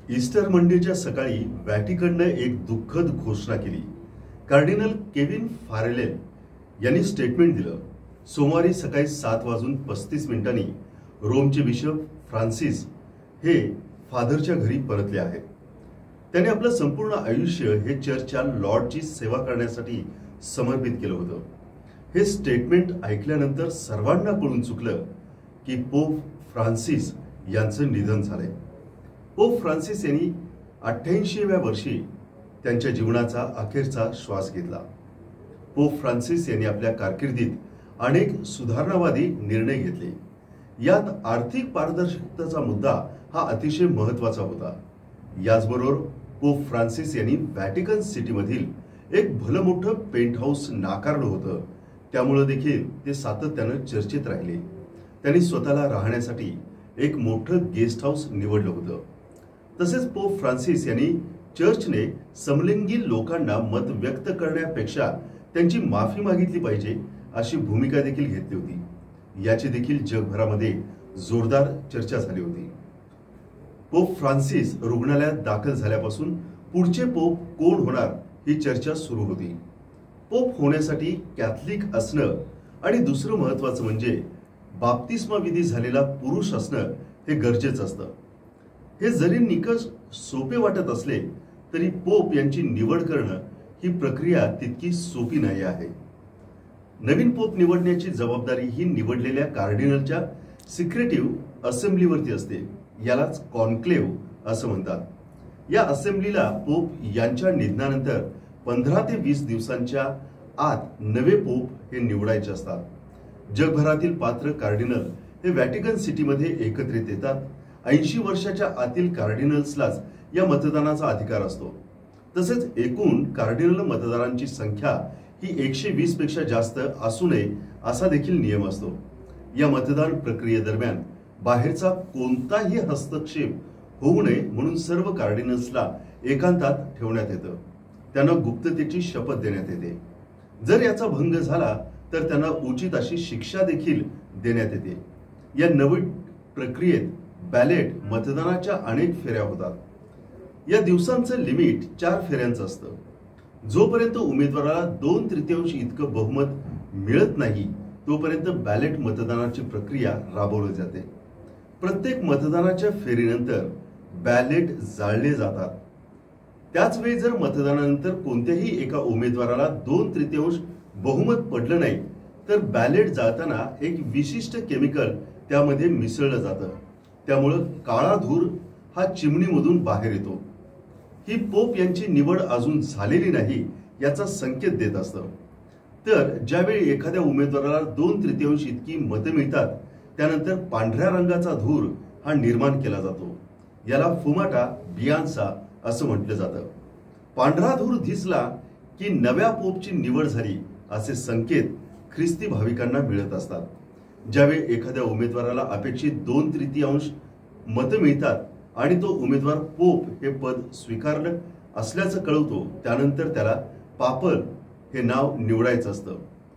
Easter मंडेच्या सकाळी व्हॅटिकनने एक दुःखद घोषणा केली। कार्डिनल केविन फारेलेन यांनी स्टेटमेंट दिलं। सोमवारी सकाळी 7:35 रोमचे बिशप फ्रान्सिस हे फादरच्या घरी परतले आहेत। त्यांनी आपलं संपूर्ण आयुष्य हे चर्चच्या लॉर्डची सेवा करण्यासाठी समर्पित केलं होतं। हे स्टेटमेंट ऐकल्यानंतर सर्वांना कळून चुकलं की पोप फ्रान्सिस यांचं निधन झालंय। पोप फ्रान्सिस यांनी 88व्या वर्षी त्यांच्या जीवनाचा अखेरचा श्वास घेतला। पोप फ्रान्सिस यांनी आपल्या कारकिर्दीत अनेक सुधारणावादी निर्णय घेतले। यात आर्थिक पारदर्शकतेचा मुद्दा हा अतिशय महत्त्वाचा होता। याचबरोबर पोप फ्रान्सिस यांनी व्हॅटिकन सिटीमधील एक भलं मोठं पेंट हाऊस नाकारलं होतं, त्यामुळे देखील ते सातत्यानं चर्चेत राहिले। त्यांनी स्वतःला राहण्यासाठी एक मोठं गेस्ट हाऊस निवडलं होतं। तसेच पोप फ्रान्सिस यांनी चर्चने समलिंगी लोकांना मत व्यक्त करण्यापेक्षा त्यांची माफी मागितली पाहिजे अशी भूमिका देखील घेतली होती। याची देखील जगभरामध्ये जोरदार चर्चा झाली होती। पोप फ्रान्सिस रुग्णालयात दाखल झाल्यापासून पुढचे पोप कोण होणार ही चर्चा सुरू होती। पोप होण्यासाठी कॅथलिक असणं आणि दुसरं महत्त्वाचं म्हणजे बाप्तिस्मा विधी झालेला पुरुष असणं हे गरजेचं असतं। हे जरी निकष सोपे वाटत असले तरी पोप यांची निवड करणं ही प्रक्रिया तितकी सोपी नाही आहे। नवीन पोप निवडण्याची जबाबदारी ही निवडलेल्या कार्डिनलच्या सिक्रेटिव्ह असेंब्लीवरती असते। यालाच कॉन्क्लेव्ह असं म्हणतात। या असेंब्लीला पोप यांच्या निधनानंतर 15 ते 20 दिवसांच्या आत नवे पोप हे निवडायचे असतात। जगभरातील पात्र कार्डिनल हे व्हॅटिकन सिटीमध्ये एकत्रित येतात। 80 वर्षाच्या आतील कार्डिनल्सलाच या मतदानाचा अधिकार असतो। तसेच एकूण कार्डिनल मतदारांची संख्या ही 120 पेक्षा जास्त असू नये असा देखील नियम असतो। या मतदान प्रक्रियेदरम्यान बाहेरचा कोणताही हस्तक्षेप होऊ नये म्हणून सर्व कार्डिनल्सला एकांतात ठेवण्यात येतं। त्यांना गुप्ततेची शपथ देण्यात येते। जर याचा भंग झाला तर त्यांना उचित अशी शिक्षा देखील देण्यात येते। या नवीन प्रक्रियेत बॅलेट मतदानाच्या अनेक फेऱ्या होतात। या दिवसांचं लिमिट 4 फेऱ्यांचं असतं। जोपर्यंत उमेदवाराला 2/3 इतकं बहुमत मिळत नाही तोपर्यंत बॅलेट मतदानाची प्रक्रिया राबवली जाते। प्रत्येक मतदानाच्या फेरीनंतर बॅलेट जाळले जातात। त्याच वेळी जर मतदानानंतर कोणत्याही एका उमेदवाराला 2/3 बहुमत पडलं नाही तर बॅलेट जाळताना एक विशिष्ट केमिकल त्यामध्ये मिसळलं जातं। त्यामुळे काळा धूर हा चिमणीमधून बाहेर येतो। ही पोप यांची निवड अजून झालेली नाही याचा संकेत देत असतं। तर ज्यावेळी एखाद्या उमेदवाराला 2/3 इतकी मते मिळतात त्यानंतर पांढऱ्या रंगाचा धूर हा निर्माण केला जातो। याला फुमाटा बियांसा असं म्हटलं जातं। पांढरा धूर दिसला की नव्या पोपची निवड झाली असे संकेत ख्रिस्ती भाविकांना मिळत असतात। ज्यावेळी एखाद्या उमेदवाराला अपेक्षित 2/3 मतं मिळतात आणि तो उमेदवार पोप हे पद स्वीकारलं असल्याचं कळवतो त्यानंतर त्याला पापल हे नाव निवडायचं असतं।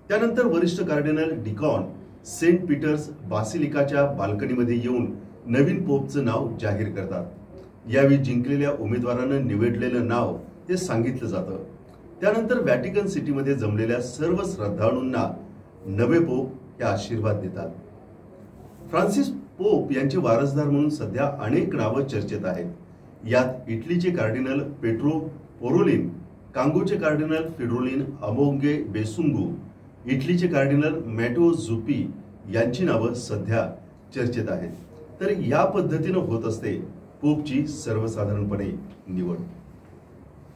त्यानंतर वरिष्ठ कार्डिनल डिकॉन सेंट पीटर्स बासिलिकाच्या बाल्कनीमध्ये येऊन नवीन पोपचं नाव जाहीर करतात। यावेळी जिंकलेल्या उमेदवारानं निवडलेलं नाव हे सांगितलं जातं। त्यानंतर व्हॅटिकन सिटीमध्ये जमलेल्या सर्व श्रद्धाळूंना नवे पोप हे आशीर्वाद देतात। फ्रान्सिस पोप यांचे वारसदार म्हणून सध्या अनेक नावं चर्चेत आहेत। यात इटलीचे कार्डिनल पेट्रो पोरोलिन, कांगोचे कार्डिनल फिडोलिन अमोंगे बेसुंगू, इटलीचे कार्डिनल मॅटेओ झुप्पी यांची नावं सध्या चर्चेत आहेत। तर या पद्धतीनं होत असते पोपची सर्वसाधारणपणे निवड।